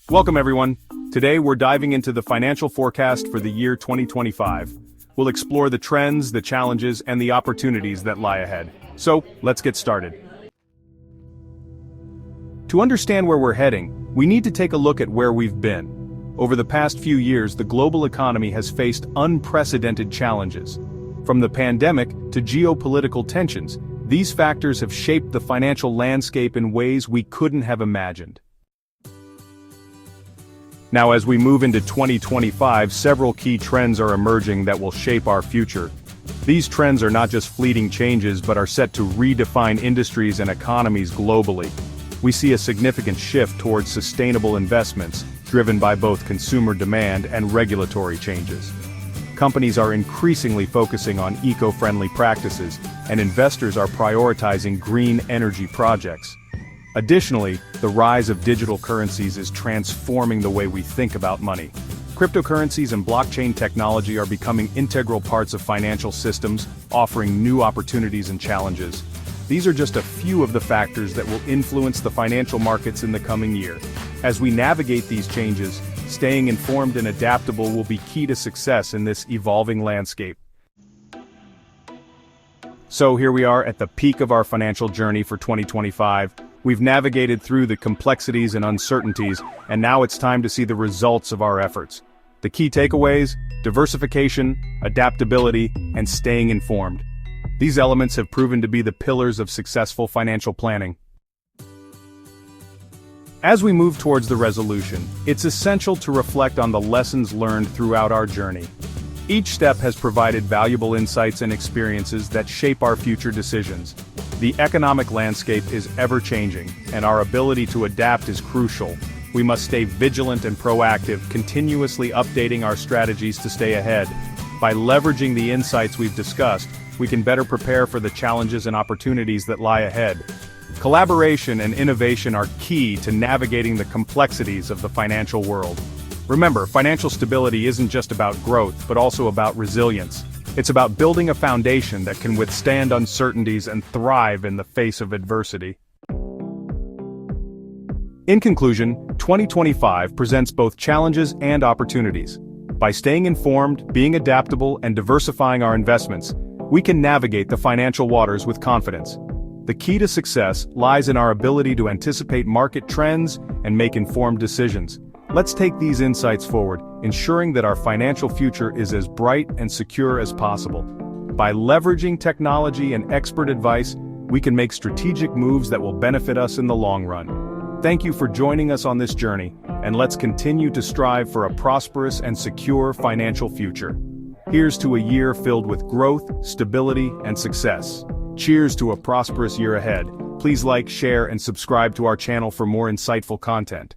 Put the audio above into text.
Welcome everyone. Today we're diving into the financial forecast for the year 2025. We'll explore the trends, the challenges, and the opportunities that lie ahead. So, let's get started. To understand where we're heading, we need to take a look at where we've been. Over the past few years, the global economy has faced unprecedented challenges. From the pandemic to geopolitical tensions, these factors have shaped the financial landscape in ways we couldn't have imagined. Now, as we move into 2025, several key trends are emerging that will shape our future. These trends are not just fleeting changes but are set to redefine industries and economies globally. We see a significant shift towards sustainable investments, driven by both consumer demand and regulatory changes. Companies are increasingly focusing on eco-friendly practices, and investors are prioritizing green energy projects. Additionally, the rise of digital currencies is transforming the way we think about money. Cryptocurrencies and blockchain technology are becoming integral parts of financial systems, offering new opportunities and challenges. These are just a few of the factors that will influence the financial markets in the coming year. As we navigate these changes, staying informed and adaptable will be key to success in this evolving landscape. So here we are at the peak of our financial journey for 2025. We've navigated through the complexities and uncertainties, and now it's time to see the results of our efforts. The key takeaways: diversification, adaptability, and staying informed. These elements have proven to be the pillars of successful financial planning. As we move towards the resolution, it's essential to reflect on the lessons learned throughout our journey. Each step has provided valuable insights and experiences that shape our future decisions. The economic landscape is ever-changing, and our ability to adapt is crucial. We must stay vigilant and proactive, continuously updating our strategies to stay ahead. By leveraging the insights we've discussed, we can better prepare for the challenges and opportunities that lie ahead. Collaboration and innovation are key to navigating the complexities of the financial world. Remember, financial stability isn't just about growth, but also about resilience. It's about building a foundation that can withstand uncertainties and thrive in the face of adversity. In conclusion, 2025 presents both challenges and opportunities. By staying informed, being adaptable, and diversifying our investments, we can navigate the financial waters with confidence. The key to success lies in our ability to anticipate market trends and make informed decisions. Let's take these insights forward, ensuring that our financial future is as bright and secure as possible. By leveraging technology and expert advice, we can make strategic moves that will benefit us in the long run. Thank you for joining us on this journey, and let's continue to strive for a prosperous and secure financial future. Here's to a year filled with growth, stability, and success. Cheers to a prosperous year ahead. Please like, share, and subscribe to our channel for more insightful content.